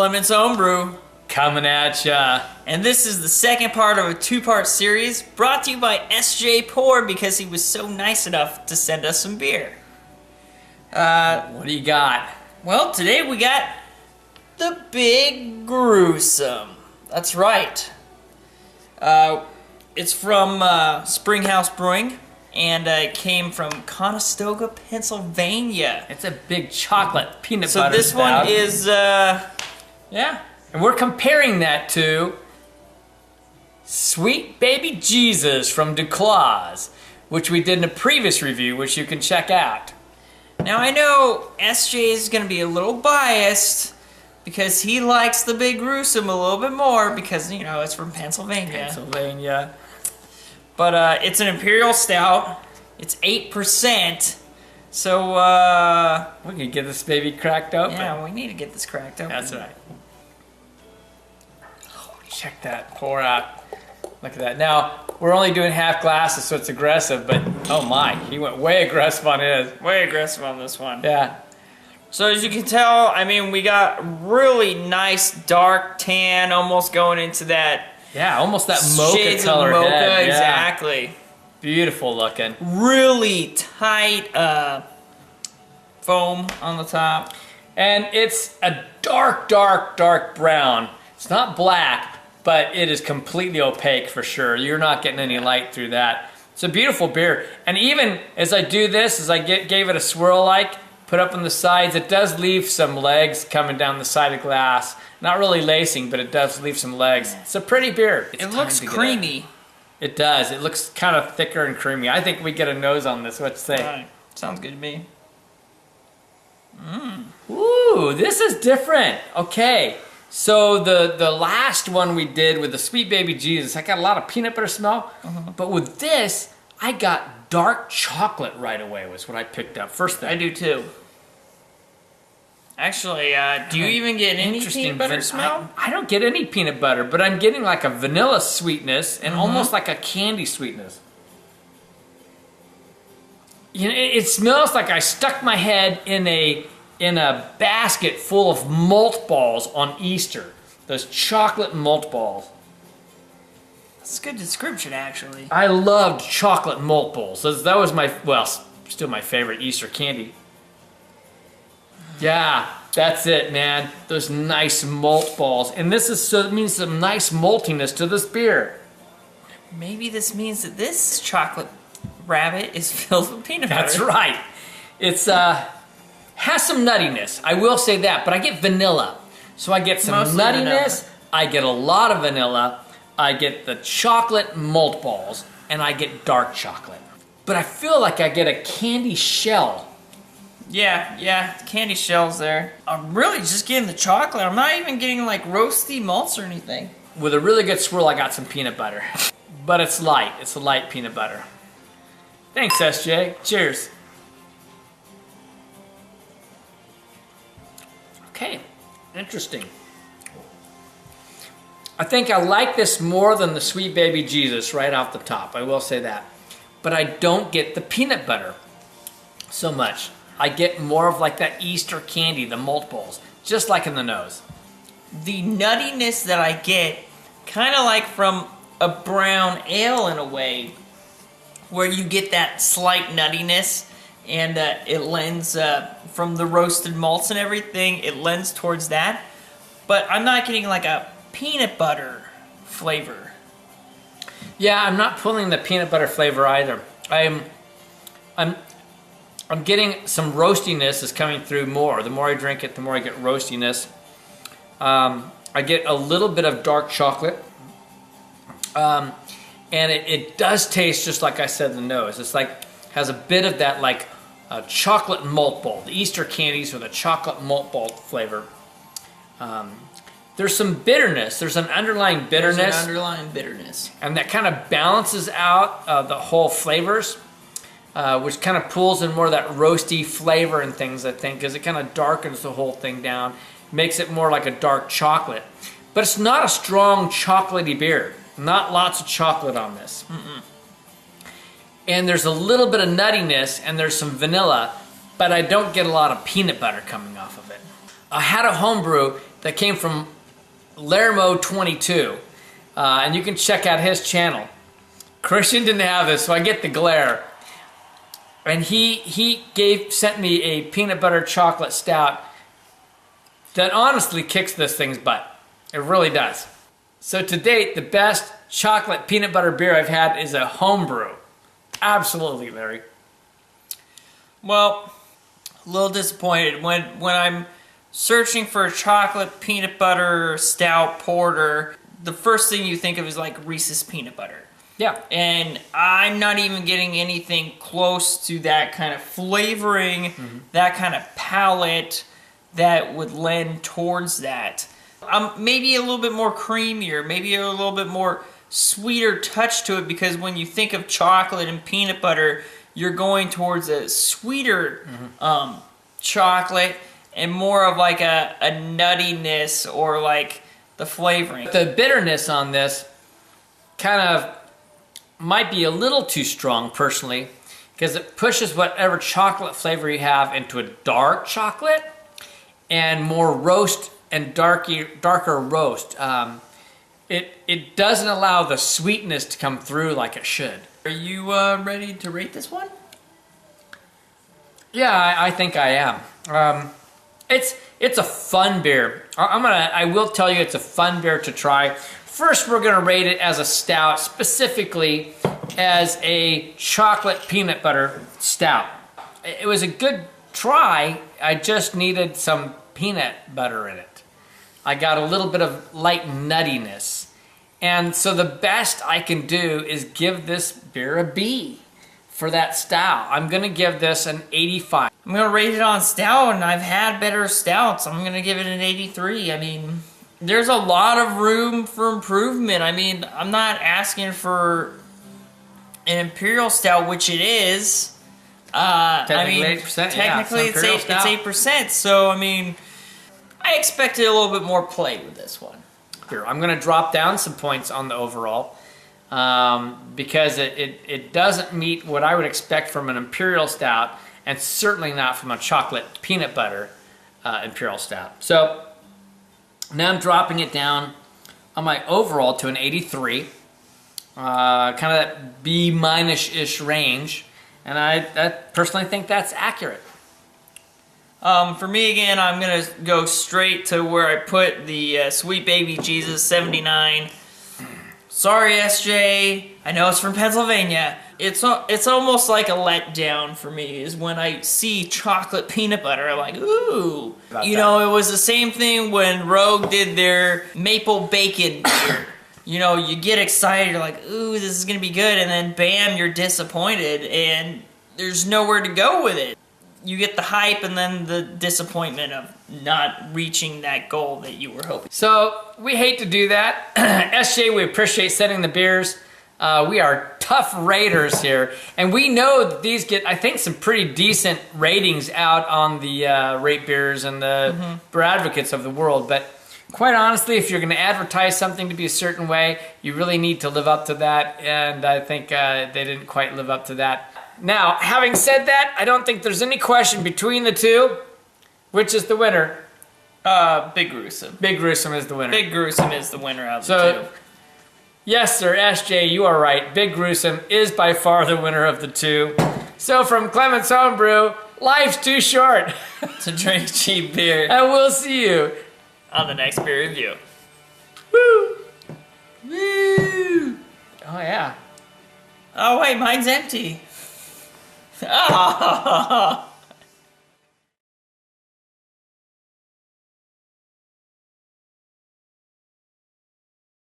Clement's Homebrew. Coming at ya. And this is the second part of a two-part series brought to you by SJ Pour because he was so nice enough to send us some beer. What do you got? Well, today we got the Big Gruesome. That's right. It's from Springhouse Brewing, and it came from Conestoga, Pennsylvania. It's a big chocolate peanut So butter this stout. one is, Yeah. And we're comparing that to Sweet Baby Jesus from Duclaws, which we did in a previous review, which you can check out. now I know SJ is going to be a little biased because he likes the Big Gruesome a little bit more because, you know, it's from Pennsylvania. Pennsylvania. But it's an Imperial Stout. It's 8%. So, We can get this baby cracked open. yeah, we need to get this cracked open. That's right. Oh, check that pour out. Look at that. Now, we're only doing half glasses, so it's aggressive, but oh my, he went way aggressive on his. Way aggressive on this one. Yeah. So as you can tell, I mean, we got really nice dark tan, almost going into that Yeah, almost that mocha shades color of mocha, head. Yeah. exactly. Beautiful looking. Really tight foam on the top. And it's a dark, dark, dark brown. It's not black, but it is completely opaque for sure. You're not getting any light through that. It's a beautiful beer. And even as I do this, as I gave it a swirl like, put up on the sides, it does leave some legs coming down the side of glass. Not really lacing, but it does leave some legs. It's a pretty beer. It's It time looks to get creamy. It does. It looks kind of thicker and creamy. I think we get a nose on this. What you say? Right. Sounds good to me. Ooh, this is different. Okay, so the last one we did with the Sweet Baby Jesus, I got a lot of peanut butter smell. But with this, I got dark chocolate right away was what I picked up. First thing. I do too. Actually, do you even get any peanut butter smell? I don't get any peanut butter, but I'm getting like a vanilla sweetness and almost like a candy sweetness. You know, it smells like I stuck my head in a basket full of malt balls on Easter. Those chocolate malt balls. That's a good description, actually. I loved chocolate malt balls. That was my, well, still my favorite Easter candy. Yeah, that's it, man. Those nice malt balls. And this is, so it means some nice maltiness to this beer. Maybe this means that this chocolate rabbit is filled with peanut butter. That's right. It's has some nuttiness. I will say that, but I get vanilla. So I get some Mostly nuttiness. vanilla. I get a lot of vanilla. I get the chocolate malt balls, and I get dark chocolate. But I feel like I get a candy shell. Yeah, candy shells there. I'm really just getting the chocolate. I'm not even getting like roasty malts or anything. With a really good swirl, I got some peanut butter. But it's light. It's a light peanut butter. Thanks, SJ. Cheers. Okay, interesting. I think I like this more than the Sweet Baby Jesus right off the top. I will say that. But I don't get the peanut butter so much. I get more of like that Easter candy, the malt balls, just like in the nose. The nuttiness that I get, kind of like from a brown ale in a way, where you get that slight nuttiness, and it lends, from the roasted malts and everything, it lends towards that. But I'm not getting like a peanut butter flavor. Yeah, I'm not pulling the peanut butter flavor either. I'm getting some roastiness is coming through more. The more I drink it, the more I get roastiness. I get a little bit of dark chocolate. And it does taste just like I said in the nose. It's like, has a bit of that like chocolate malt ball. The Easter candies with a chocolate malt ball flavor. There's some bitterness. There's an underlying bitterness. There's an underlying bitterness. And that kind of balances out the whole flavors. Which kind of pulls in more of that roasty flavor and things, I think, because it kind of darkens the whole thing down, makes it more like a dark chocolate. But it's not a strong chocolatey beer. Not lots of chocolate on this. And there's a little bit of nuttiness, and there's some vanilla, but I don't get a lot of peanut butter coming off of it. I had a homebrew that came from Lermo22, and you can check out his channel. Christian didn't have this, so I get the glare. And he sent me a peanut butter chocolate stout that honestly kicks this thing's butt. It really does. So to date, the best chocolate peanut butter beer I've had is a homebrew. Absolutely, Larry. Well, a little disappointed when I'm searching for a chocolate peanut butter stout porter. The first thing you think of is like Reese's peanut butter. Yeah. And I'm not even getting anything close to that kind of flavoring, that kind of palate that would lend towards that. Maybe a little bit more creamier, maybe a little bit more sweeter touch to it, because when you think of chocolate and peanut butter, you're going towards a sweeter chocolate and more of like a nuttiness or like the flavoring. The bitterness on this kind of might be a little too strong personally, because it pushes whatever chocolate flavor you have into a dark chocolate and more roast and darker roast. It doesn't allow the sweetness to come through like it should. Are you ready to rate this one? Yeah, I think I am. It's a fun beer. I will tell you it's a fun beer to try. First, we're gonna rate it as a stout, specifically as a chocolate peanut butter stout. It was a good try. I just needed some peanut butter in it. I got a little bit of light nuttiness. And so the best I can do is give this beer a B for that stout. I'm gonna give this an 85. I'm gonna rate it on stout, and I've had better stouts. I'm gonna give it an 83. I mean, there's a lot of room for improvement. I mean, I'm not asking for an imperial stout, which it is. Technically 8%. Technically it's 8%. So I mean, I expected a little bit more play with this one. Here, I'm going to drop down some points on the overall because it doesn't meet what I would expect from an imperial stout, and certainly not from a chocolate peanut butter imperial stout. So now I'm dropping it down on my overall to an 83, kind of that B minus-ish range, and I personally think that's accurate. For me, again, I'm going to go straight to where I put the Sweet Baby Jesus 79. Sorry, SJ. I know it's from Pennsylvania. It's almost like a letdown for me is when I see chocolate peanut butter. I'm like, ooh. You know, it was the same thing when Rogue did their maple bacon beer. You know, you get excited. You're like, ooh, this is going to be good. And then, bam, you're disappointed. And there's nowhere to go with it. You get the hype and then the disappointment of not reaching that goal that you were hoping. So we hate to do that. SJ, we appreciate sending the beers. We are tough raters here. And we know that these get, I think, some pretty decent ratings out on the Rate Beers and the Beer Advocates of the world. But quite honestly, if you're going to advertise something to be a certain way, you really need to live up to that. And I think they didn't quite live up to that. Now, having said that, I don't think there's any question between the two. Which is the winner? Big Gruesome. Big Gruesome is the winner. Big Gruesome is the winner of the two. Yes, sir, SJ, you are right. Big Gruesome is by far the winner of the two. So from Clement's Homebrew, life's too short to drink cheap beer. And we'll see you on the next beer review. Woo! Woo! Oh, yeah. Oh, wait, mine's empty. Oh.